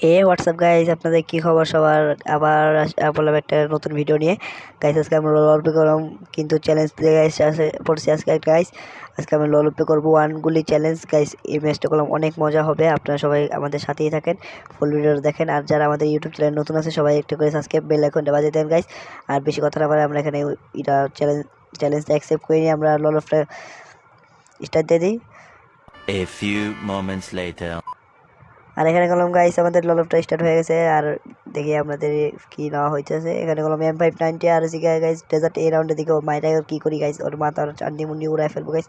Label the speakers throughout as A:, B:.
A: হে WhatsApp guys, আপনাদের কি খবর সবার? আবার বললাম একটা নতুন ভিডিও নিয়ে। গাইজ আজকে আমরা ললপে করলাম, কিন্তু চ্যালেঞ্জ পড়ছি আজকে গাইজ। আজকে আমরা ললপে করবো 1 গুলি চ্যালেঞ্জ গাইজ। এই ম্যাচটা করলাম, অনেক মজা হবে। আপনারা সবাই আমাদের সাথেই থাকেন, ফুল ভিডিও দেখেন। আর যারা আমাদের ইউটিউব চ্যানেল নতুন আছে সবাই একটু করে সাবস্ক্রাইব, বেল আইকনটা বাজিয়ে দেন গাইজ। আর বেশি কথা না বলে আমরা এখানে এটা চ্যালেঞ্জটা অ্যাকসেপ্ট করে নিয়ে আমরা ললপটা স্টার্ট দিয়ে দিই।
B: A few moments later.
A: আর এখানে গেলাম গাইস, আমাদের ললপটা স্টার্ট হয়ে গেছে। আর দেখি আপনাদের কি নেওয়া হইতেছে। এখানে গেলাম M590 আর গাইস ডেজার্ট এই রাউন্ডের দিকে মাইরা কি করি গাইস, ওর মাথার চান্দি মুন্ডি উড়াই ফেলবো গাইস।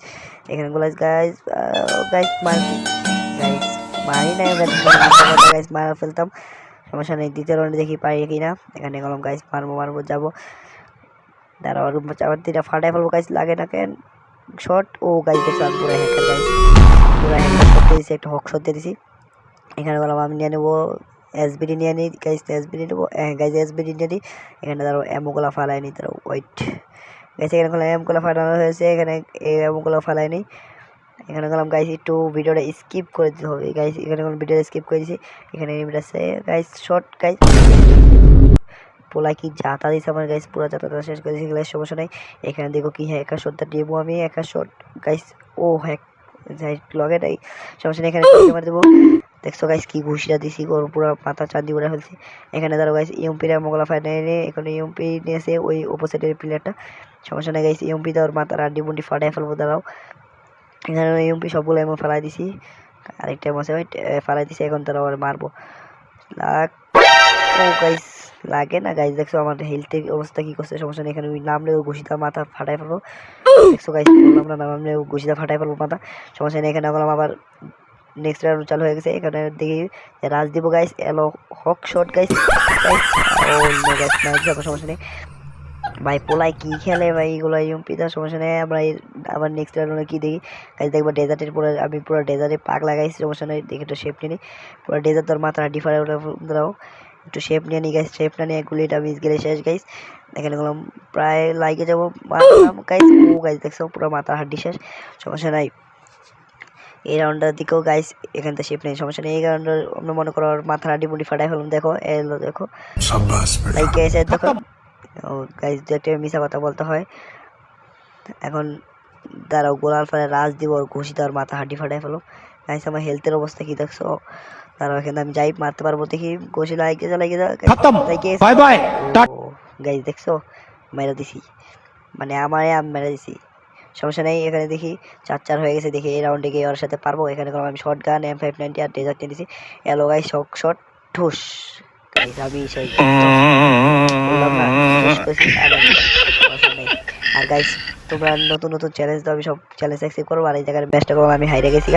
A: এখানে গেলাম গাইস মারি না গাইস, মারা ফেলতাম, সমস্যা নেই। দ্বিতীয় রাউন্ডে দেখি পারি কিনা। এখানে গেলাম গাইস, মারবো যাবো, দাঁড়াও আবার তিনটা ফাটাই ফেলবো গাইস। লাগে না কেন শট? ও গাইস দেখলাম পুরো হ্যাকার গাইস, পুরো হ্যাকার করতে দিয়েছি, একটা হক শট দিয়ে দিছি। এখানে বললাম আমি নিয়ে নেবো এসবিডি নিয়ে নিই গাইস, এসবিডি নেবো গাইস, এসবিডি নিয়ে নিই। এখানে ধরো এমোগুলা ফালাই নিই, ধরো ওয়েট গাইস। এখানে গেলাম এমগুলো ফাটানো হয়েছে, এখানে এই এমগুলো ফালাই নিই। এখানে গেলাম গাইস, একটু ভিডিওটা স্কিপ করে দিতে হবে গাইস। এখানে ভিডিওটা স্কিপ করে দিয়েছি। এখানে আছে গাইস শর্ট গাইস, পোলা কি যাতা দিয়েছে আমার গাইস, পুরো যাতাটা শেষ করে দিয়েছি গাইস, সমস্যা নেই। এখানে দেখো কি হ্যাঁ একা শটটা নেবো আমি, একা শট গাইস। ও হ্যাক লগে নাই, সমস্যা নেই। এখানে মার দেবো, দেখছো গাইস কি ঘুষিটা দিছি, ওর পুরো মাথা চাঁদি উড়ে ফেলছি। এখানে ধরো গাইস ইউএমপির মোগলা ফাইনালে এখানে ইউএমপি নিয়েছে ওই অপোজিটের প্লেয়ারটা, সমস্যা নেই গাইস। ইউএমপি তো ওর মাথার আড্ডি বুন্ডি ফাটাই ফেলবো, দাঁড়াও। এখানে ইউএমপি সবগুলো এমন ফেলাই দিছি, আরেকটা এমন ফেলাই দিছি। এখন তারা ওর মারবো, ও গাইস লাগে না গাইস, দেখছো আমার হেলথের অবস্থা কি করছে, সমস্যা নেই। এখানে নামলে ও ঘুষিটা মাথা ফাটাই ফেলবো, দেখছো গাইস বললাম না, নামলে ও ঘুষিটা ফাটাই ফেলবো মাথা, সমস্যা নেই। এখানে গেলাম আবার নেক্সট রাউন্ড চালু হয়ে গেছে। এখানে দেখি রাজ দিব গাইস, এলো হক শট গাইস, সমস্যা নেই ভাই। পোলাই কি খেলে ভাই এগুলো ইউএমপিটা, সমস্যা নেই। আমরা আবার নেক্সট রাউন্ডে কি দেখি গাইস, দেখবো ডেজার্টের পুরো আমি পুরো ডেজার্টে পাক লাগাইছি, সমস্যা নেই। দেখি একটু শেপ নিয়ে নিই, পুরো ডেজার্ট তোর মাথা ডিফারে দাও, একটু শেপ নিয়ে নিই গাইস। শেপ না নিয়ে গুলিটা মিস গেলে শেষ গাইস। এখানে গেলাম প্রায় লাইকে যাবো গাইস, ও গাইস দেখছো পুরো মাথা হাড্ডি শেষ, সমস্যা নাই। এই রাউন্ডের দিকেও গাইস এখান থেকে শেপ নেই, সমস্যা নেই। এই রাউন্ডে আমরা মনে করো মাথার আড্ডি মুডি ফাটাই ফেলুন, দেখো এলো দেখো লাইকে এসে দেখো। ও গাইস একটা মিশা কথা বলতে হয়। এখন দাঁড়াও গোলাল ফেলে রাজ দিব, ওর ঘুষি দেওয়ার মাথা হাড্ডি ফাটাই ফেলো গাইস। আমার হেলথের অবস্থা কি দেখছো? দাঁড়াও এখানে আমি যাই মারতে পারবো, দেখি ঘুষি লাইকে গাইস দেখছো মেরে দিছি, মানে আমি মেরে দিছি, সমস্যা নেই। এখানে দেখি 4-4 হয়ে গেছে, দেখি এই রাউন্ডে গিয়ে ওর সাথে পারবো। এখানে আমি শর্ট গান M590 আর ডেজার্ট নিয়ে দিছি, এলো গাইস শক শট ঠুস গাইস। আমি সেই বললাম না আর গাইস তোমরা নতুন নতুন চ্যালেঞ্জ দাও, আমি সব চ্যালেঞ্জ অ্যাকসেপ্ট করবো। আর এই জায়গায় ম্যাচটা করবো আমি হাইরে গেছি।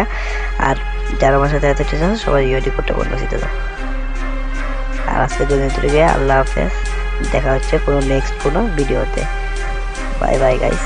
A: আর যারা আমার সাথে এত ঠিক আছে সবাই ইউটি করতে বলবো শীতে দাও। আর আজকে দুদিন গিয়ে আল্লাহ হাফেজ, দেখা হচ্ছে কোনো নেক্সট কোনো ভিডিওতে। Bye bye guys.